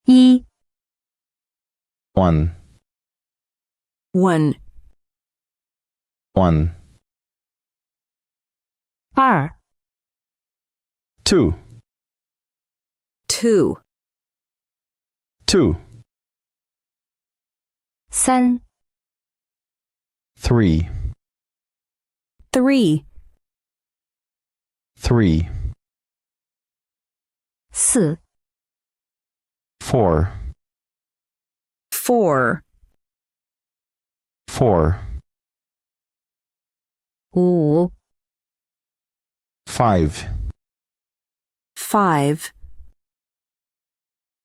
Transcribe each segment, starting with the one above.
1 1 1 1 2 2 2 2 3 3 3 3 4 4 4 4 5 5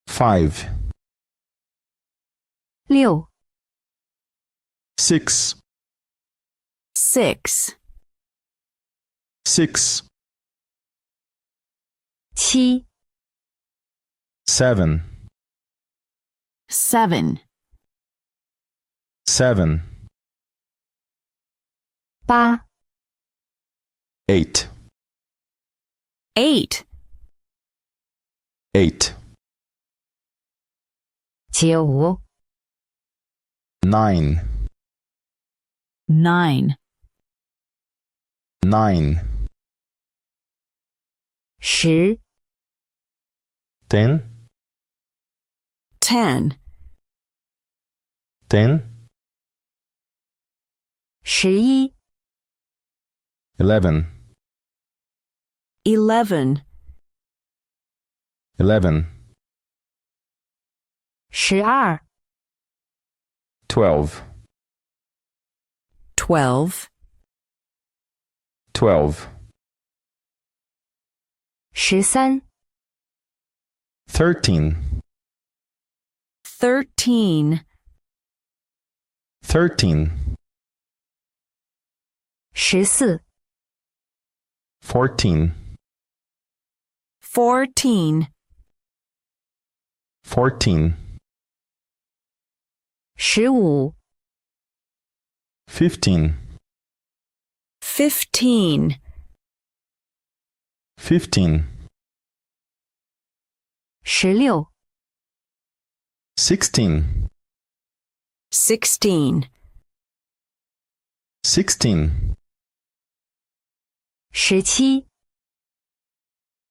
5 5 6 6 6 6 7 7 7 7 8 8 8 8 9 9 9 9 10 10 10 10 11 11 11 11 12 12 12 12 13 13 13 13 14 14 14 14 15 15 15 15 16 16 16 16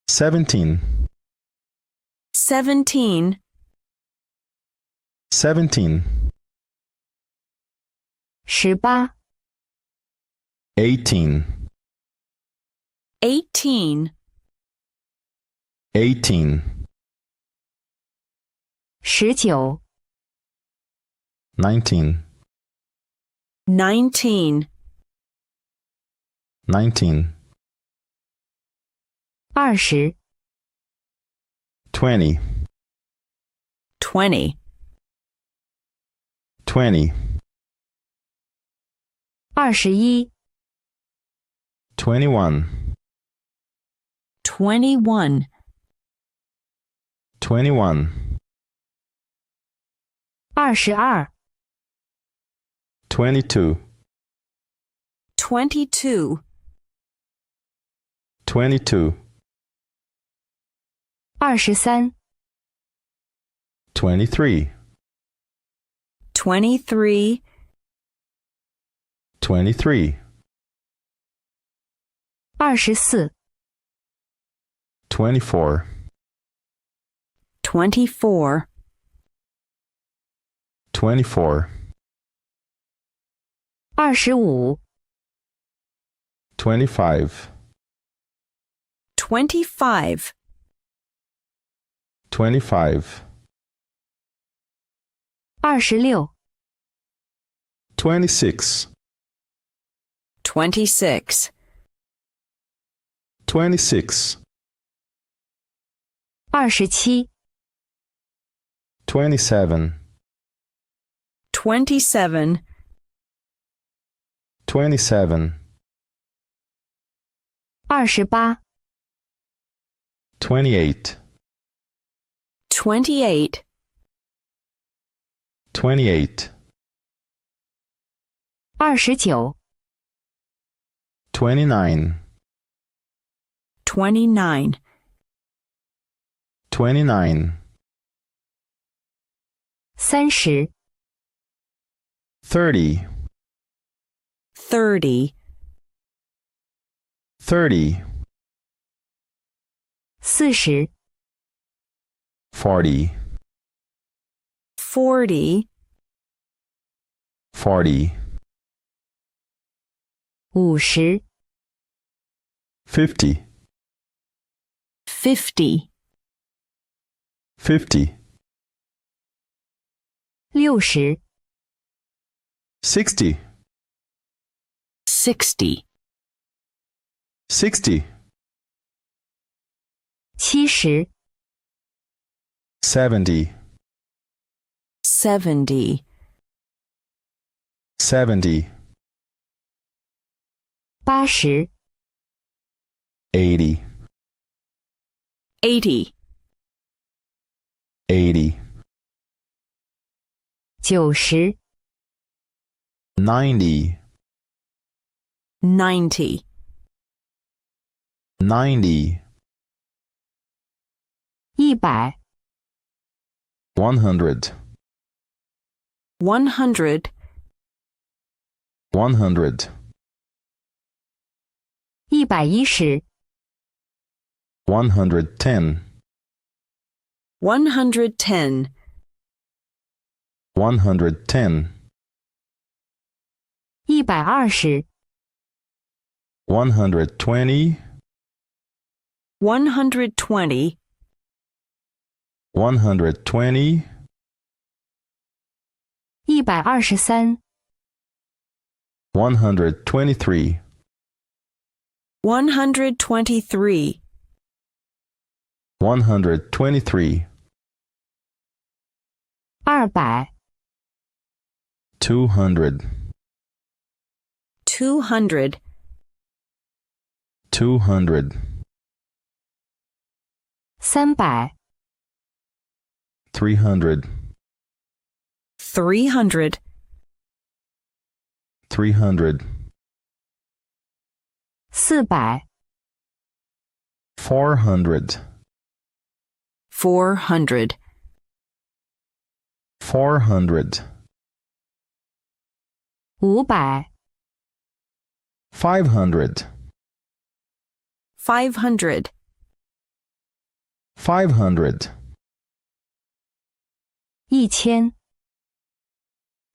17 17 17 17 18 18 18 18 19 19 19 19 20 20 20 20 21 21 21 21 22 22 22 22 23 23 23 23 24 24 24 24 25 25 25 25 26 26 26 26 27 27 27 27 28 28 28 28 29 29 29 29 30、 30, 30, 30, 40、 40, 40, 40, 50、 50, 50, 50, 60、 60, 60, 60, 70、 70, 70, 70, 80、 80, 80, 80, 90、 90, 90, 90, 100、 100, 100, 100, 110、 110, 110, 110, 120、 120, 120, 120, 123、 123, 123, 123, 200、 200, 200, 200, 300、 300, 300, 300, 400、 400, 400, 400, 500、 500, 500, 500,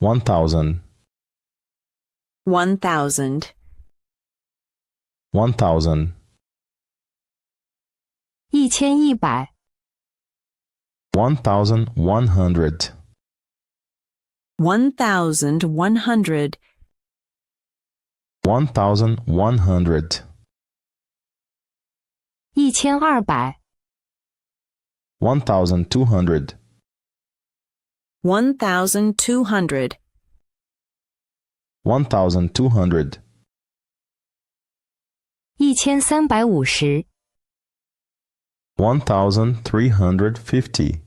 1000、 1000, 1000, 1000, 1100、 1100, 1100, 1100, 1200、 1200, 1200, 1200, 1350、 1350,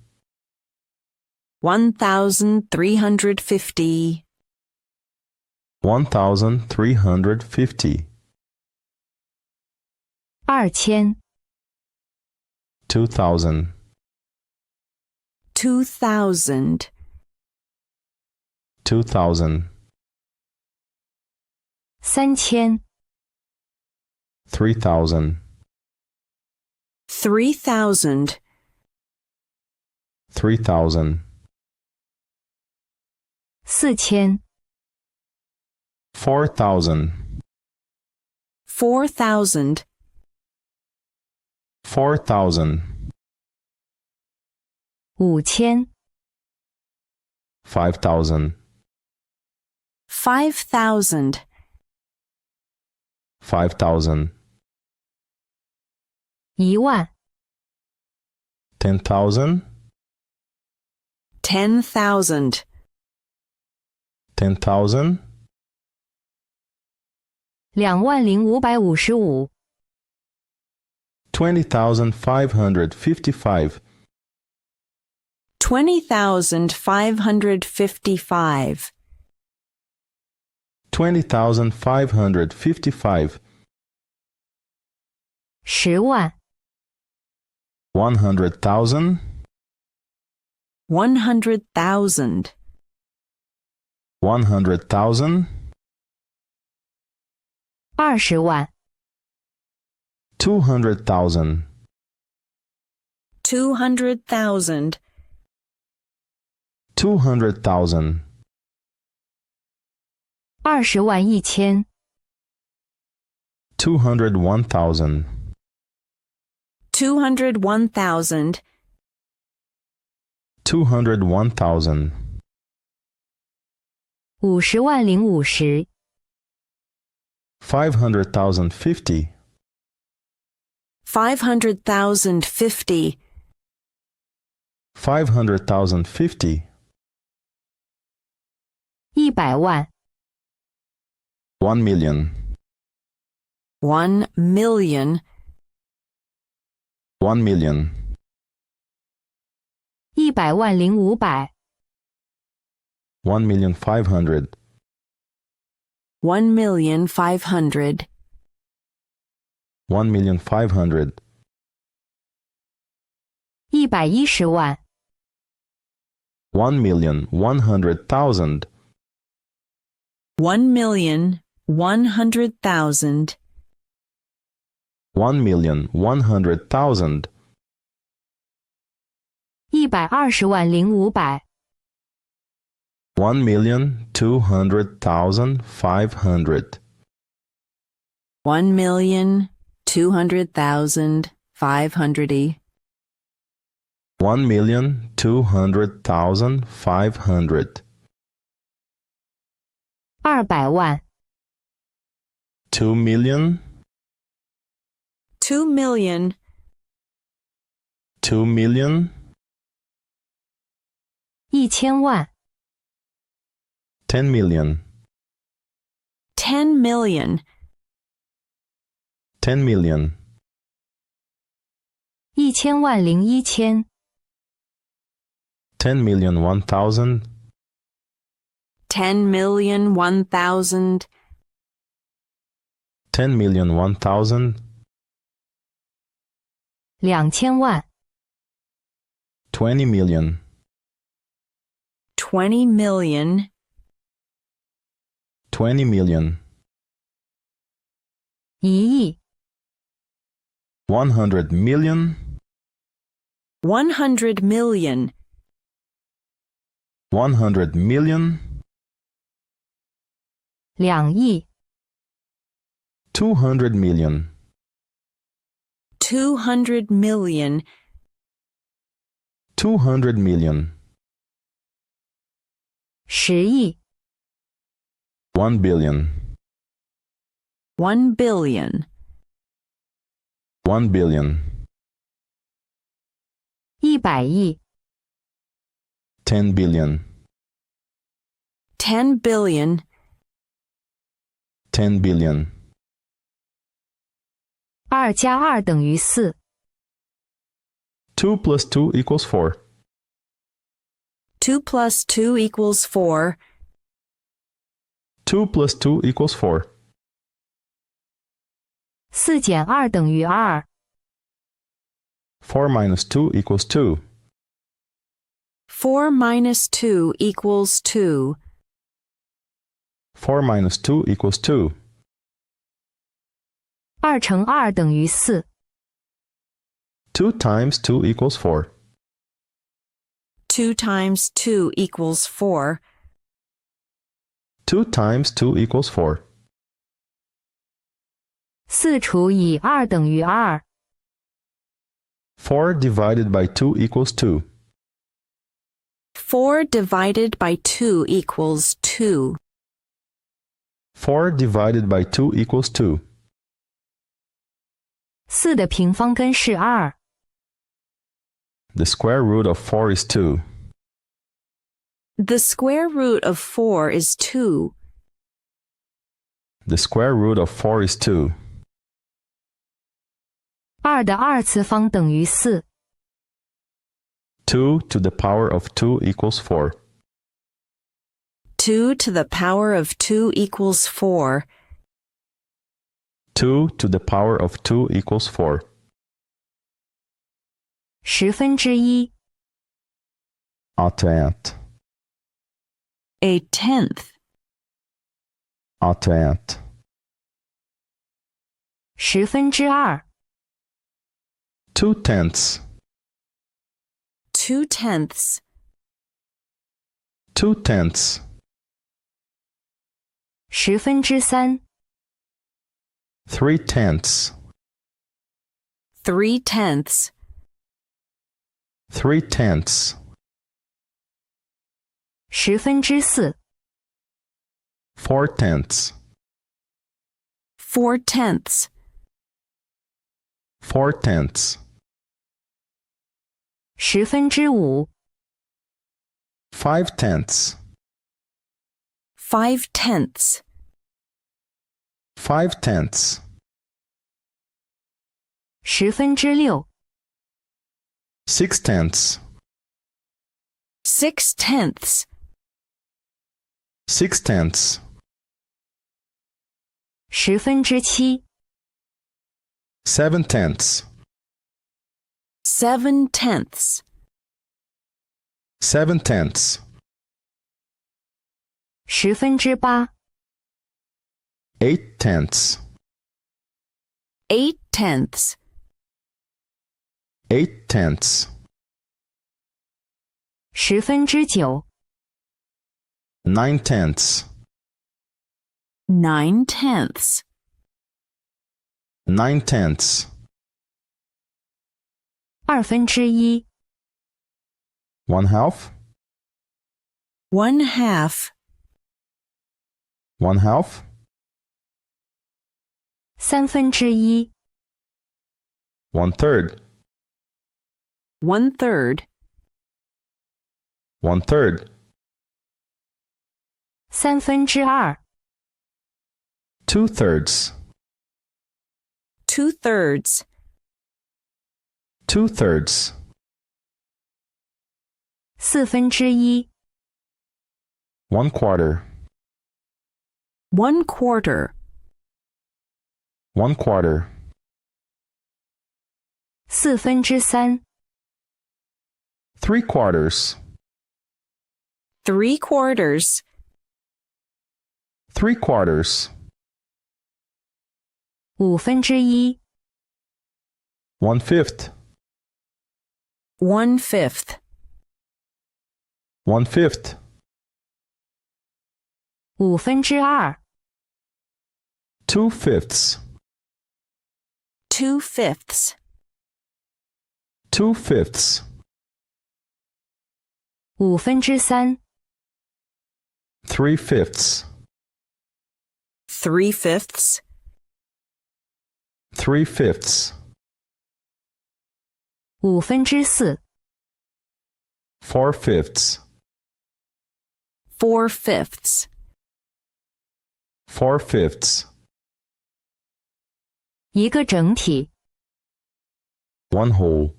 1350, 1350, 2000、 2000, 2000, 2000, 3000、 3000, 3000, 3000, 4000、 4000, 4000, 4000, 5000、 5000, 5000, 5000, 10000、 10,000, 10,000, 10,000, 20555、 20,555, 20,555, 20,555, 10万、 100,000, 100,000, 100,000, 20万、 200,000, 200,000, 200,000, 20万1千、 201,000, 201,000, 201,000, 50万零50、 500,050, 500,050, 500,050, 100万、 1 million, 1 million, 1 million, 100万零500、 1,500,000, 1,500,000, 1,500,000, 110万、 1,100,000, 1,100,000, 1,100,000, 120万零500、 1,200,500, 1,200,500, 1,200,500, 200万、 2 million, 2 million, 2 million, 1000万、 10 million, 10 million, 10 million, 1000万零1000、 10 million 1,000, 10 million 1,000, 10 million 1,000, 2000万、 20 million, 20 million, 20 million, 1亿、 100 million, 100 million, 100 million, 2亿、 200 million, 200 million, 200 million, 10亿、 1 billion, 1 billion, 1 billion, 100亿、 10 billion, 10 billion, 10 billion, 2加2等于4、 2 plus 2 equals 4, 2 plus 2 equals 4, 2 plus 2 equals 4, 4减2等于2、 4 minus 2 equals 2, 4 minus 2 equals 2, 4 minus 2 equals 2, 2乘2等于4、 2 times 2 equals 4, 2 times 2 equals 4, 2 times 2 equals 4, 4除以2等于2、 4 divided by 2 equals 2, 4 divided by 2 equals 2, 4 divided by 2 equals 2, 4的平方根是2、 the square root of 4 is 2, the square root of 4 is 2, the square root of 4 is 2, 2的2次方等于4、 2 to the power of 2 equals 4, 2 to the power of 2 equals 4, 2 to the power of 2 equals 4, 10分之1、a tenth, a tenth, a tenth, 2/10, 2 tenths, 2 tenths, 2 tenths, 3/10, 3 tenths, 3 tenths, 3 tenths, 4/10, 4 tenths, 4 tenths, 4 tenths, 5/10, 5 tenths, 5 tenths, 5 tenths, 6/6, 6 tenths, 6 tenths, 6 tenths, 7/7, 7 tenths, 7 tenths, 7 tenths, 8/10, 8 tenths, 8 tenths, 8 tenths, 10/9, 9 tenths, 9 tenths, 9 tenths, 2/1, 1 half, 1 half, 1 half, 3/3, 1 third, 1 third, 1 third, 2/3, 2 thirds, 2 thirds, 2 thirds, 4/1, 1 quarter, 1 quarter, 1 quarter, 4/3, 3 quarters, 3 quarters, 3 quarters, 5/1, 1 fifth, 1 fifth, 1 fifth, 5/2, 2 fifths, 2 fifths, 2 fifths, 5/3, 3 fifths, 3 fifths, 3 fifths, 5/4, 4 fifths, 4 fifths, 4 fifths, 一个整体， 1 whole,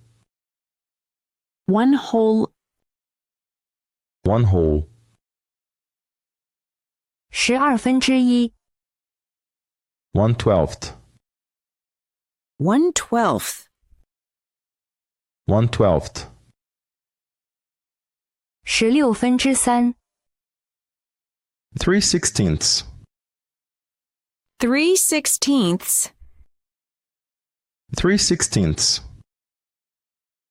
1 whole, 1 whole, 12/1, 1 twelfth, 1 twelfth, 1 twelfth, 16/3, 3 sixteenths, 3 sixteenths, 3 sixteenths,